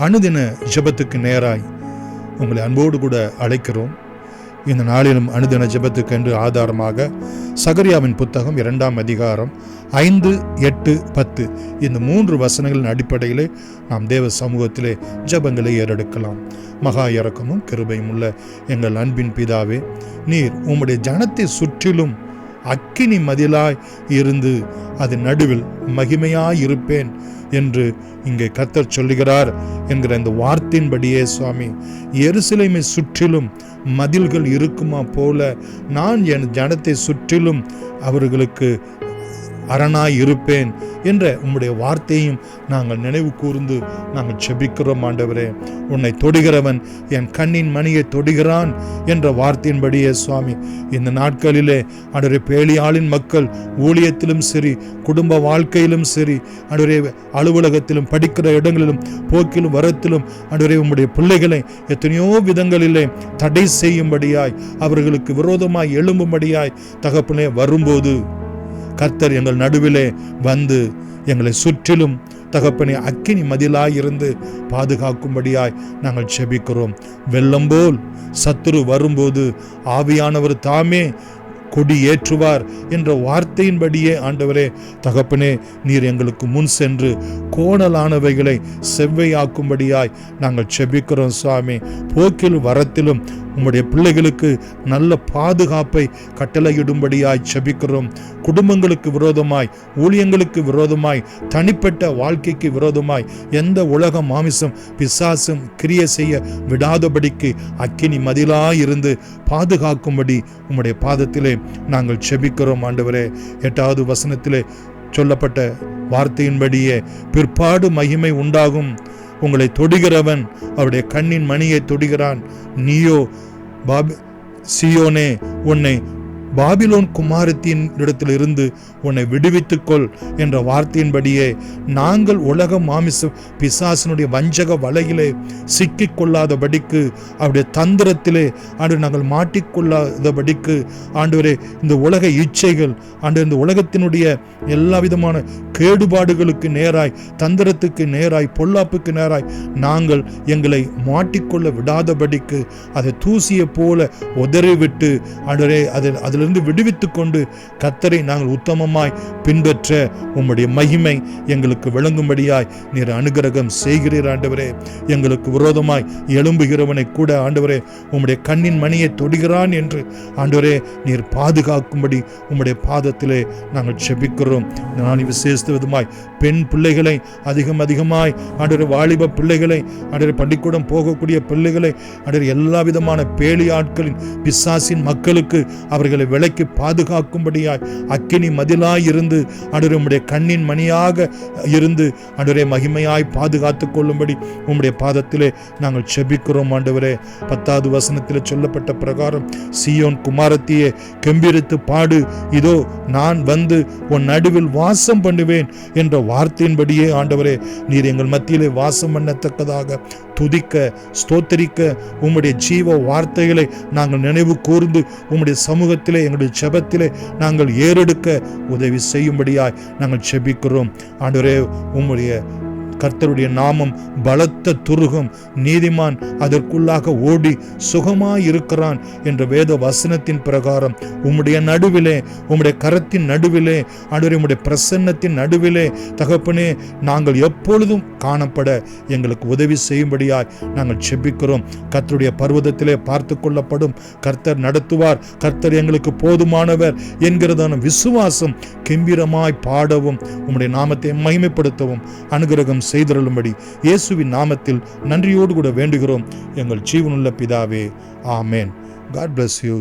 அனுதின ஜெபத்துக்கு நேராய் உங்களை அன்போடு கூட அழைக்கிறோம். இந்த நாளிலும் அனுதின ஜெபத்துக்கு என்று ஆதாரமாக சகரியாவின் புத்தகம் 2ஆம் அதிகாரம் 5, 8, 10 இந்த 3 வசனங்களின் அடிப்படையிலே நாம் தேவ சமூகத்திலே ஜெபங்களை ஏறெடுக்கலாம். மகா இரக்கமும் கிருபையும் உள்ள எங்கள் அன்பின் பிதாவே, நீர் உம்முடைய ஜனத்தை சுற்றிலும் அக்கினி மதிலாய் இருந்து அதன் நடுவில் மகிமையாய் இருப்பேன் என்று இங்கே கர்த்தர் சொல்லுகிறார் என்கிற இந்த வார்த்தையின்படியே சுவாமி, எருசலேமை சுற்றிலும் மதில்கள் இருக்குமா போல நான் என் ஜனத்தை சுற்றிலும் அவர்களுக்கு அரணாய் இருப்பேன் என்ற உம்முடைய வார்த்தையும் நாங்கள் நினைவு கூர்ந்து நாங்கள் செபிக்கிறோம். ஆண்டவரே, உன்னை தொடுகிறவன் என் கண்ணின் மணியை தொடுகிறான் என்ற வார்த்தையின்படியே சுவாமி, இந்த நாட்களிலே ஆண்டவரே, பேலியாளின் மக்கள் ஊழியத்திலும் சரி, குடும்ப வாழ்க்கையிலும் சரி, ஆண்டவரே, அலுவலகத்திலும் படிக்கிற இடங்களிலும் போக்கிலும் வரத்திலும் ஆண்டவரே, உம்முடைய பிள்ளைகளை எத்தனையோ விதங்களிலே தடை செய்யும்படியாய், அவர்களுக்கு விரோதமாய் எழும்பும்படியாய் தகப்பனே வரும்போது கர்த்தர் எங்கள் நடுவிலே வந்து எங்களை சுற்றிலும் தகப்பனே அக்கினி மதிலாயிருந்து பாதுகாக்கும்படியாய் நாங்கள் செபிக்கிறோம். வெள்ளம் போல் சத்துரு வரும்போது ஆவியானவர் தாமே கொடி ஏற்றுவார் என்ற வார்த்தையின்படியே ஆண்டவரே தகப்பனே, நீர் எங்களுக்கு முன் சென்று கோணலானவைகளை செவ்வையாக்கும்படியாய் நாங்கள் செபிக்கிறோம். சுவாமி, போக்கிலும் வரத்திலும் உம்முடைய பிள்ளைகளுக்கு நல்ல பாதுகாப்பை கட்டளையிடும்படியாய் செபிக்கிறோம். குடும்பங்களுக்கு விரோதமாய், ஊழியங்களுக்கு விரோதமாய், தனிப்பட்ட வாழ்க்கைக்கு விரோதமாய் எந்த உலக மாமிசம் பிசாசும் கிரியை செய்ய விடாதபடிக்கு அக்கினி மதிலாயிருந்து பாதுகாக்கும்படி உம்முடைய பாதத்திலே நாங்கள் செபிக்கிறோம். ஆண்டவரே, 8வது வசனத்திலே சொல்லப்பட்ட வார்த்தையின்படியே பிற்பாடு மகிமை உண்டாகும். உங்களை தொடுகிறவன் அவருடைய கண்ணின் மணியை தொடுகிறான். நீயோ சியோனே, உன்னை பாபிலோன் குமாரத்தின் இடத்தில் இருந்து உன்னை விடுவித்துக்கொள் என்ற வார்த்தையின்படியே நாங்கள் உலக மாமிச பிசாசினுடைய வஞ்சக வலையிலே சிக்கிக்கொள்ளாதபடிக்கு, அவருடைய தந்திரத்திலே ஆண்டு நாங்கள் மாட்டிக்கொள்ளாதபடிக்கு ஆண்டவரே, இந்த உலக இச்சைகள் ஆண்டு இந்த உலகத்தினுடைய எல்லா விதமான கேடுபாடுகளுக்கு நேராய், தந்திரத்துக்கு நேராய், பொல்லாப்புக்கு நேராய் நாங்கள் எங்களை மாட்டிக்கொள்ள விடாதபடிக்கு அதை தூசியை போல உதறிவிட்டு ஆண்டவரே அதிலிருந்து விடுவித்துக் கொண்டு கர்த்தரை நாங்கள் உத்தமமாய் பின்பற்ற உம்முடைய மகிமை எங்களுக்கு விளங்கும்படியாய் நீர் அனுகிரகம் செய்கிறீர். ஆண்டவரே, எங்களுக்கு விரோதமாய் எழும்புகிறவனை கூட ஆண்டவரே உம்முடைய கண்ணின் மணியை தொடுகிறான் என்று ஆண்டவரே நீர் பாதுகாக்கும்படி உம்முடைய பாதத்திலே நாங்கள் செபிக்கிறோம். நான் விசேஷ விதமாய் பெண் பிள்ளைகளை அதிகமாய் ஆண்டவரே, வாலிப பிள்ளைகளை ஆண்டவரே, பள்ளிக்கூடம் போகக்கூடிய பிள்ளைகளை ஆண்டவரே, எல்லா விதமான பேலி ஆட்களின் பிசாசின் மக்களுக்கு அவர்களை விலைக்கு பாதுகாக்கும்படியாய் அக்கினி மதிலாய் இருந்து ஆண்டவரே உம்முடைய கண்ணின் மணியாக இருந்து ஆண்டவரே மகிமையாய் பாதுகாத்துக் கொள்ளும்படி உம்முடைய பாதத்திலே நாங்கள் செபிக்கிறோம். ஆண்டவரே, 10வது வசனத்திலே சொல்லப்பட்ட பிரகாரம் சீயோன் குமாரத்தியே கெம்பீரித்து பாடு, இதோ நான் வந்து உன் நடுவில் வாசம் பண்ணுவேன் என்ற வார்த்தையின்படியே ஆண்டவரே நீர் எங்கள் மத்தியிலே வாசம் பண்ணத்தக்கதாக துதிக்க ஸ்தோத்தரிக்க உம்முடைய ஜீவ வார்த்தைகளை நாங்கள் நினைவு கூர்ந்து உம்முடைய சமூகத்திலே எங்களுடைய ஜெபத்திலே நாங்கள் ஏறெடுக்க உதவி செய்யும்படியாய் நாங்கள் செபிக்கிறோம். ஆண்டவரே, உம்முடைய கர்த்தருடைய நாமம் பலத்த துருகம், நீதிமான் அதற்குள்ளாக ஓடி சுகமாய் இருக்கிறான் என்ற வேத வசனத்தின் பிரகாரம் உம்முடைய நடுவிலே, உம்முடைய கரத்தின் நடுவிலே ஆண்டவரே, உம்முடைய பிரசன்னத்தின் நடுவிலே தகப்பனே நாங்கள் எப்பொழுதும் காணப்பட எங்களுக்கு உதவி செய்யும்படியாய் நாங்கள் செபிக்கிறோம். கர்த்தருடைய பர்வதத்திலே பார்த்து கொள்ளப்படும், கர்த்தர் நடத்துவார், கர்த்தர் எங்களுக்கு போதுமானவர் என்கிறதான விசுவாசம் கெம்பீரமாய் பாடவும் உம்முடைய நாமத்தை மகிமைப்படுத்தவும் அனுகிரகம் செய்தருளும்படி இயேசுவின் நாமத்தில் நன்றியோடு கூட வேண்டுகிறோம் எங்கள் ஜீவனுள்ள பிதாவே. ஆமேன். God bless you.